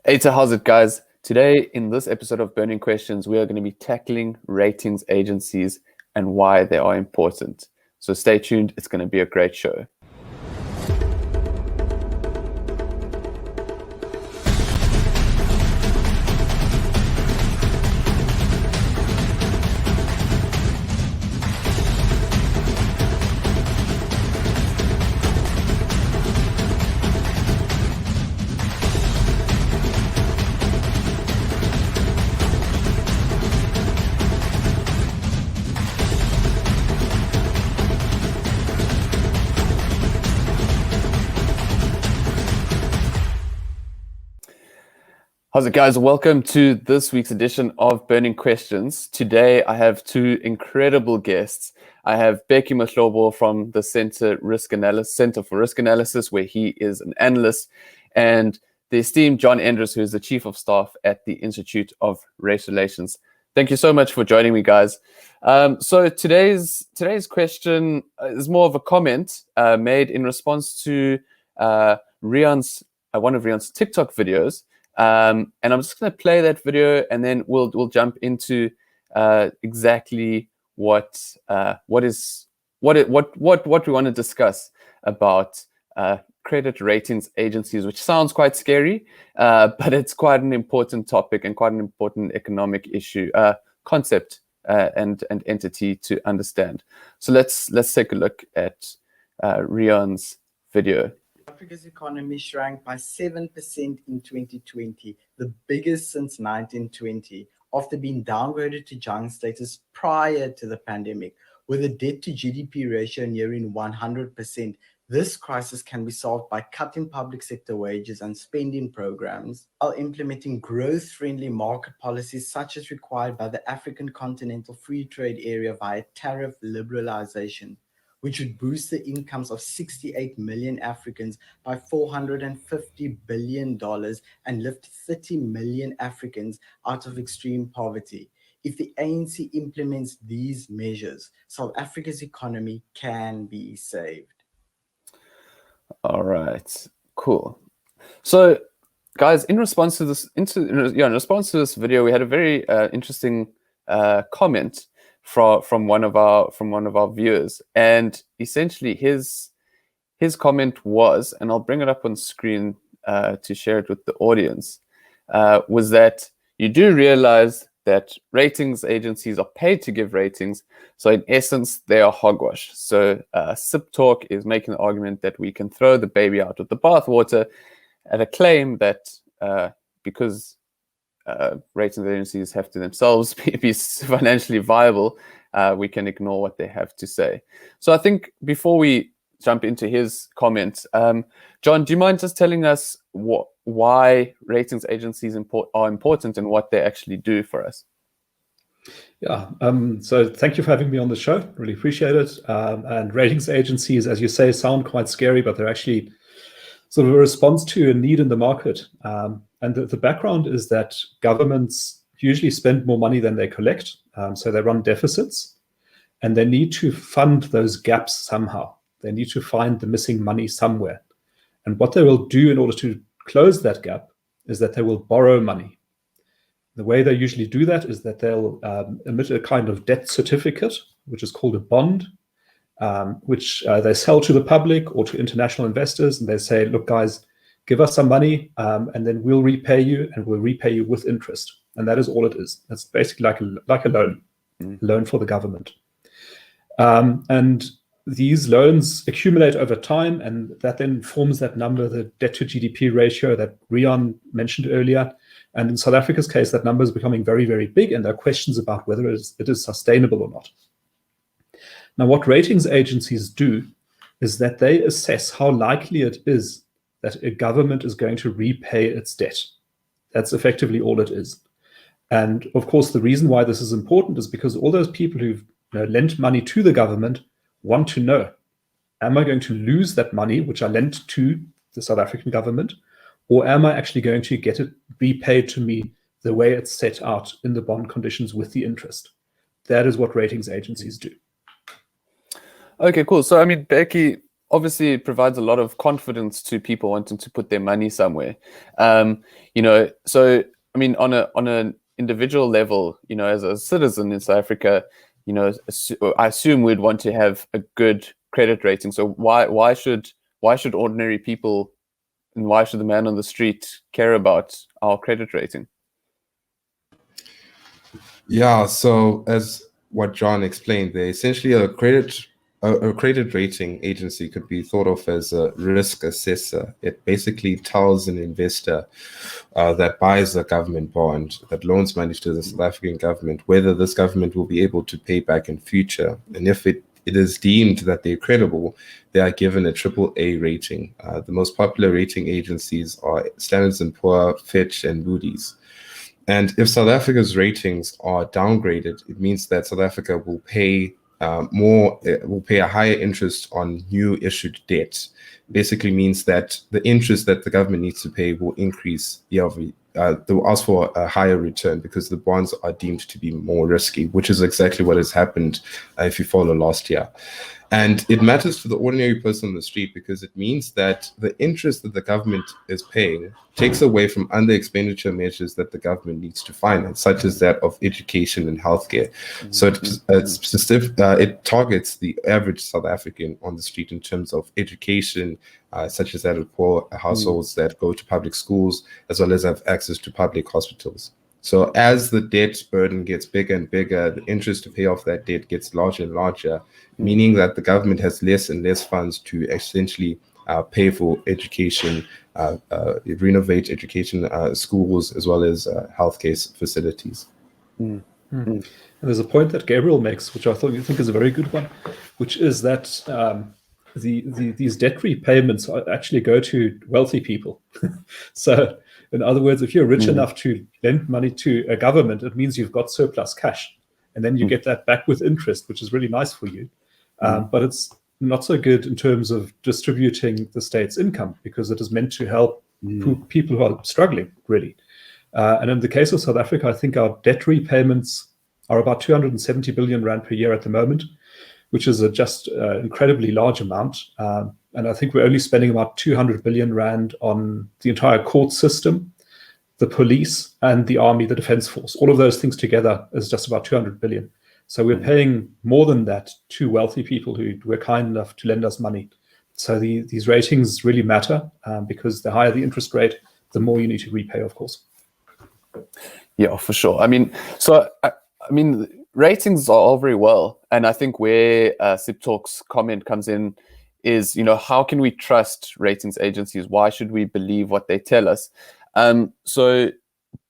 Hey, so how's it, guys? Today, in this episode of Burning Questions, we are going to be tackling ratings agencies and why they are important. So stay tuned. It's going to be a great show. How's it, guys? Welcome to this week's edition of Burning Questions. Today, I have two incredible guests. I have Bheki Mahlobo from the Center for Risk Analysis, where he is an analyst, and the esteemed John Endres, who is the Chief of Staff at the Institute of Race Relations. Thank you so much for joining me, guys. So today's question is more of a comment made in response to one of Rian's TikTok videos. And I'm just going to play that video, and then we'll jump into exactly what we want to discuss about credit ratings agencies, which sounds quite scary, but it's quite an important topic and quite an important economic issue, concept and entity to understand. So let's take a look at Rian's video. Africa's economy shrank by 7% in 2020, the biggest since 1920, after being downgraded to junk status prior to the pandemic. With a debt to GDP ratio nearing 100%, this crisis can be solved by cutting public sector wages and spending programs, while implementing growth-friendly market policies such as required by the African Continental Free Trade Area via tariff liberalization, which would boost the incomes of 68 million Africans by $450 billion and lift 30 million Africans out of extreme poverty. If the ANC implements these measures, South Africa's economy can be saved. All right, cool. So, guys, in response to this video, we had a very interesting comment from one of our viewers, and essentially his comment was, and I'll bring it up on screen to share it with the audience, was that you do realize that ratings agencies are paid to give ratings, so in essence they are hogwash. So Sip Talk is making the argument that we can throw the baby out with the bathwater at a claim that because ratings agencies have to themselves be financially viable, we can ignore what they have to say. So I think before we jump into his comments, John, do you mind just telling us why ratings agencies are important and what they actually do for us? Yeah, so thank you for having me on the show. Really appreciate it. And ratings agencies, as you say, sound quite scary, but they're actually sort of a response to a need in the market. And the background is that governments usually spend more money than they collect. So they run deficits, and they need to fund those gaps somehow. They need to find the missing money somewhere. And what they will do in order to close that gap is that they will borrow money. The way they usually do that is that they'll emit a kind of debt certificate, which is called a bond, which they sell to the public or to international investors. And they say, look, guys, give us some money, and then we'll repay you, and we'll repay you with interest. And that is all it is. That's basically like a loan, loan for the government. And these loans accumulate over time, and that then forms that number, the debt to GDP ratio that Rian mentioned earlier. And in South Africa's case, that number is becoming very, very big, and there are questions about whether it is sustainable or not. Now, what ratings agencies do is that they assess how likely it is that a government is going to repay its debt. That's effectively all it is. And of course, the reason why this is important is because all those people who've lent money to the government want to know, am I going to lose that money which I lent to the South African government, or am I actually going to get it repaid to me the way it's set out in the bond conditions with the interest? That is what ratings agencies do. Okay, cool. So, I mean, Bheki, obviously it provides a lot of confidence to people wanting to put their money somewhere. So I mean, on an individual level, as a citizen in South Africa, I assume we'd want to have a good credit rating. So why should ordinary people, and why should the man on the street care about our credit rating? Yeah, so as what John explained there, essentially a credit rating agency could be thought of as a risk assessor. It basically tells an investor that buys a government bond, that loans money to the South African government, whether this government will be able to pay back in future. And if it is deemed that they're credible, they are given a AAA rating. The most popular rating agencies are Standard & Poor's, Fitch, and Moody's. And if South Africa's ratings are downgraded, it means that South Africa will pay a higher interest on new issued debt. Basically means that the interest that the government needs to pay will increase year-over-year. They will ask for a higher return because the bonds are deemed to be more risky, which is exactly what has happened if you follow last year. And it matters to the ordinary person on the street because it means that the interest that the government is paying takes away from under expenditure measures that the government needs to finance, such as that of education and healthcare. So it targets the average South African on the street in terms of education, such as that of poor households that go to public schools, as well as have access to public hospitals. So as the debt burden gets bigger and bigger, the interest to pay off that debt gets larger and larger, meaning that the government has less and less funds to essentially pay for education, renovate education schools, as well as healthcare facilities. And there's a point that Gabriel makes, which I think is a very good one, which is that these debt repayments actually go to wealthy people. So in other words, if you're rich enough to lend money to a government, it means you've got surplus cash. And then you get that back with interest, which is really nice for you. But it's not so good in terms of distributing the state's income because it is meant to help people who are struggling, really. And in the case of South Africa, I think our debt repayments are about 270 billion rand per year at the moment, which is just an incredibly large amount. And I think we're only spending about 200 billion rand on the entire court system, the police, and the army, the defense force. All of those things together is just about 200 billion. So we're paying more than that to wealthy people who were kind enough to lend us money. So these ratings really matter because the higher the interest rate, the more you need to repay, of course. Yeah, for sure. I mean, ratings are all very well. And I think where Sip Talk's comment comes in is, how can we trust ratings agencies? Why should we believe what they tell us? So,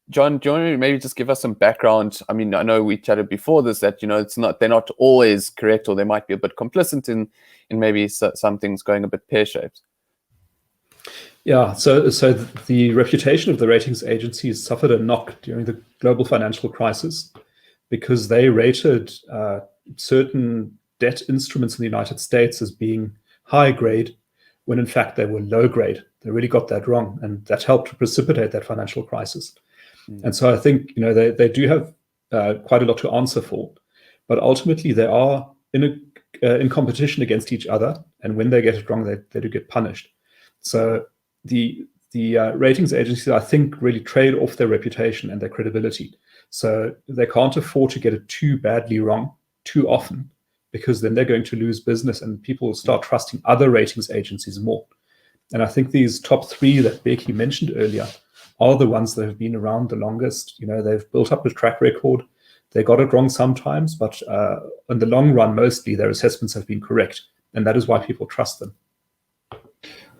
John, do you want to maybe just give us some background? I mean, I know we chatted before this that, they're not always correct, or they might be a bit complicit in maybe some things going a bit pear-shaped. Yeah, so the reputation of the ratings agencies suffered a knock during the global financial crisis because they rated certain debt instruments in the United States as being high grade when in fact they were low grade. They really got that wrong, and that helped to precipitate that financial crisis. And so I think they do have quite a lot to answer for, but ultimately they are in competition against each other, and when they get it wrong, they do get punished. So the ratings agencies, I think, really trade off their reputation and their credibility. So they can't afford to get it too badly wrong too often, because then they're going to lose business and people will start trusting other ratings agencies more. And I think these top three that Bheki mentioned earlier are the ones that have been around the longest. They've built up a track record. They got it wrong sometimes, but in the long run, mostly their assessments have been correct. And that is why people trust them.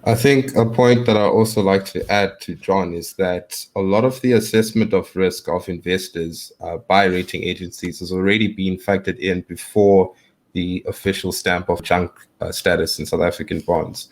I think a point that I also like to add to John is that a lot of the assessment of risk of investors by rating agencies has already been factored in before the official stamp of junk status in South African bonds.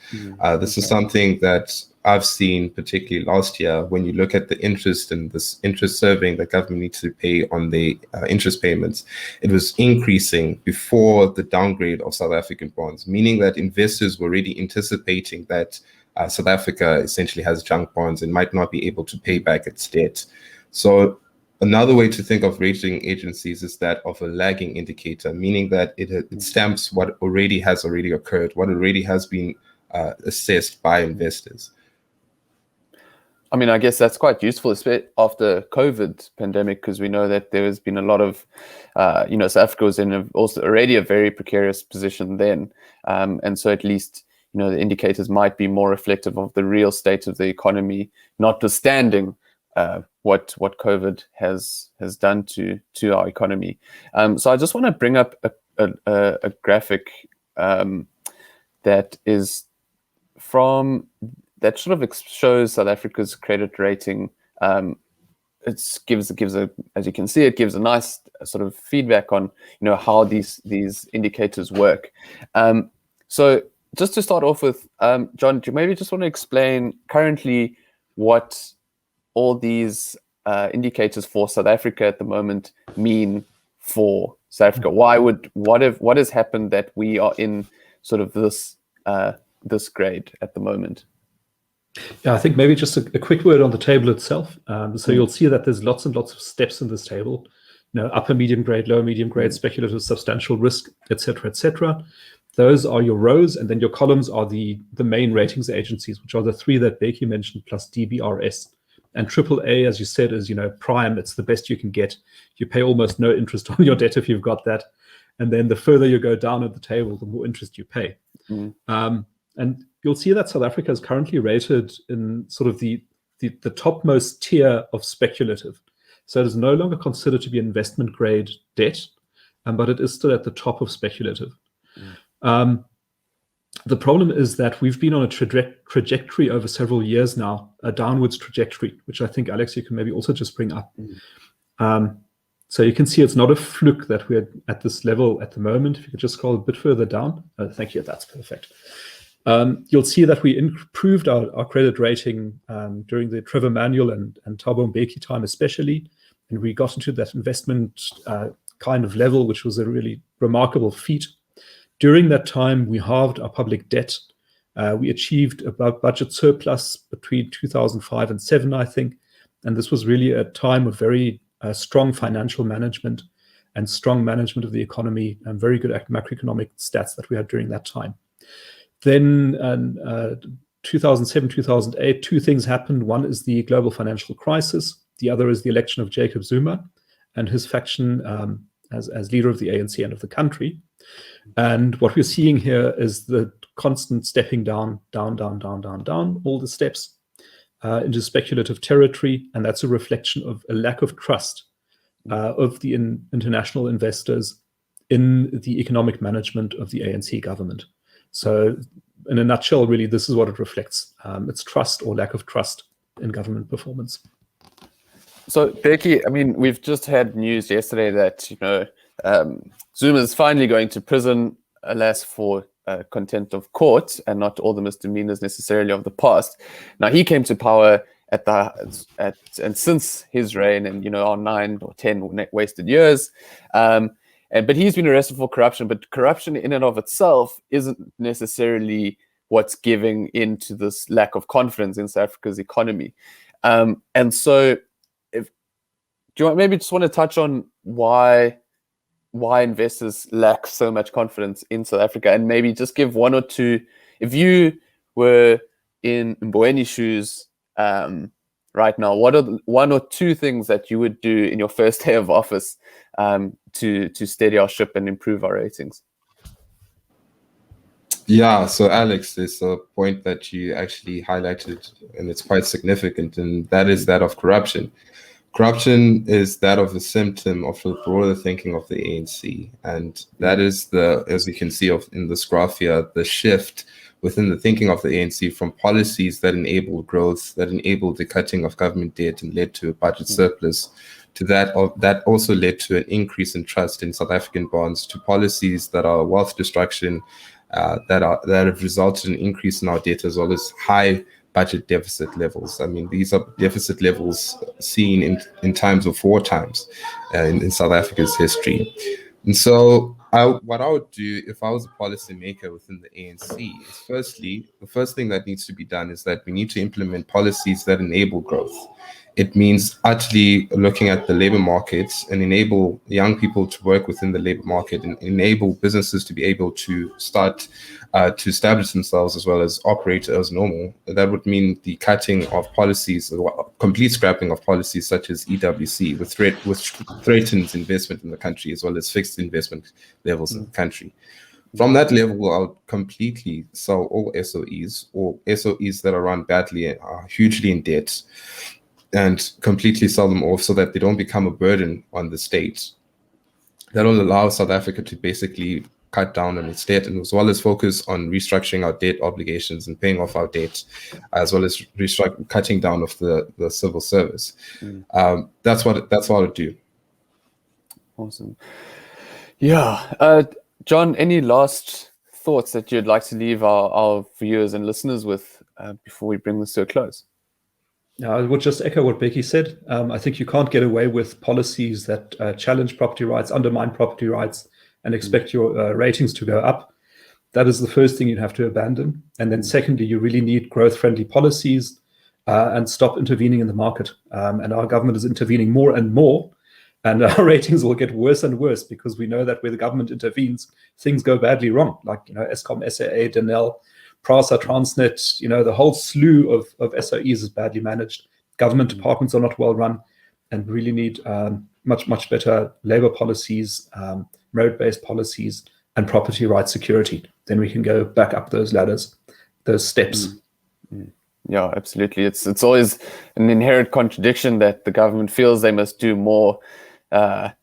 This is something that I've seen particularly last year when you look at the interest and this interest surveying that government needs to pay on the interest payments. It was increasing before the downgrade of South African bonds, meaning that investors were already anticipating that South Africa essentially has junk bonds and might not be able to pay back its debt. So another way to think of rating agencies is that of a lagging indicator, meaning that it stamps what already has occurred, what already has been assessed by investors. I mean, I guess that's quite useful, especially after COVID pandemic, because we know that there has been a lot of, South Africa was in also already a very precarious position then. And so at least, the indicators might be more reflective of the real state of the economy, notwithstanding what COVID has done to our economy. So I just want to bring up a graphic that is from that sort of shows South Africa's credit rating. It gives a, as you can see, it gives a nice sort of feedback on how these indicators work. So just to start off with, John, do you maybe just want to explain currently what all these indicators for South Africa at the moment mean for South Africa? What has happened that we are in sort of this grade at the moment? Yeah, I think maybe just a quick word on the table itself. So you'll see that there's lots and lots of steps in this table. Upper medium grade, lower medium grade, speculative, substantial risk, etc., etc. Those are your rows, and then your columns are the main ratings agencies, which are the three that Bheki mentioned, plus DBRS. And AAA, as you said, is prime. It's the best you can get. You pay almost no interest on your debt if you've got that. And then the further you go down at the table, the more interest you pay. And you'll see that South Africa is currently rated in sort of the topmost tier of speculative. So it is no longer considered to be investment grade debt, but it is still at the top of speculative. The problem is that we've been on a trajectory over several years now, a downwards trajectory, which I think, Alex, you can maybe also just bring up. So you can see it's not a fluke that we're at this level at the moment. If you could just scroll a bit further down. Thank you, that's perfect. You'll see that we improved our credit rating during the Trevor Manuel and Thabo Mbeki time especially, and we got into that investment kind of level, which was a really remarkable feat. During that time, we halved our public debt. We achieved a budget surplus between 2005 and 2007, I think, and this was really a time of very strong financial management and strong management of the economy and very good macroeconomic stats that we had during that time. Then 2007, 2008, two things happened. One is the global financial crisis. The other is the election of Jacob Zuma and his faction as leader of the ANC and of the country. And what we're seeing here is the constant stepping down, all the steps into speculative territory. And that's a reflection of a lack of trust of the international investors in the economic management of the ANC government. So in a nutshell, really, this is what it reflects. It's trust or lack of trust in government performance. So, Bheki, I mean, we've just had news yesterday that, Zuma is finally going to prison, alas, for contempt of court and not all the misdemeanors necessarily of the past. Now, he came to power and since his reign and, our 9 or 10 wasted years, but he's been arrested for corruption. But corruption in and of itself isn't necessarily what's giving into this lack of confidence in South Africa's economy. And so, do you maybe just want to touch on why investors lack so much confidence in South Africa, and maybe just give one or two, if you were in Mbowene's shoes right now, what are one or two things that you would do in your first day of office to steady our ship and improve our ratings? Yeah, so Alex, there's a point that you actually highlighted, and it's quite significant, and that is that of corruption. Corruption is that of a symptom of the broader thinking of the ANC, and that is as you can see in this graph here, the shift within the thinking of the ANC from policies that enable growth, that enable the cutting of government debt and led to a budget surplus, to that also led to an increase in trust in South African bonds, to policies that are wealth destruction, that have resulted in an increase in our debt, as well as high budget deficit levels. I mean, these are deficit levels seen in times of war times in South Africa's history. And so what I would do if I was a policymaker within the ANC is, firstly, the first thing that needs to be done is that we need to implement policies that enable growth. It means actually looking at the labor markets and enable young people to work within the labor market and enable businesses to be able to start to establish themselves as well as operate as normal. That would mean the cutting of policies, complete scrapping of policies such as EWC, which threatens investment in the country as well as fixed investment levels in the country. From that level, I'll completely sell all SOEs or SOEs that are run badly and are hugely in debt, and completely sell them off so that they don't become a burden on the state. That will allow South Africa to basically cut down on its debt, and as well as focus on restructuring our debt obligations and paying off our debt, as well as cutting down of the civil service. That's what I'll do. Awesome. Yeah. John, any last thoughts that you'd like to leave our viewers and listeners with before we bring this to a close? I would just echo what Bheki said. I think you can't get away with policies that challenge property rights, undermine property rights, and expect your ratings to go up. That is the first thing you'd have to abandon. And then secondly, you really need growth-friendly policies and stop intervening in the market. And our government is intervening more and more. And our ratings will get worse and worse because we know that where the government intervenes, things go badly wrong. Like, Eskom, SAA, Denel, Prasa, Transnet, the whole slew of SOEs is badly managed. Government departments are not well run and really need much, much better labor policies, road-based policies, and property rights security. Then we can go back up those ladders, those steps. Yeah, absolutely. It's always an inherent contradiction that the government feels they must do more, and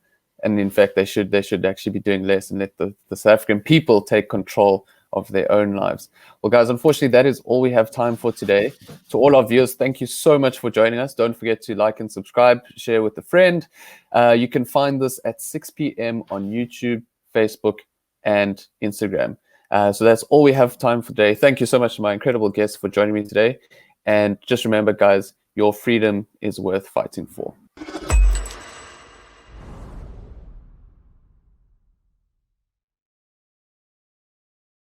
in fact they should actually be doing less and let the South African people take control of their own lives. Well, guys, unfortunately, that is all we have time for today. To all our viewers, thank you so much for joining us. Don't forget to like and subscribe, share with a friend. You can find this at 6 p.m. on YouTube, Facebook, and Instagram. So that's all we have time for today. Thank you so much to my incredible guests for joining me today. And just remember, guys, your freedom is worth fighting for.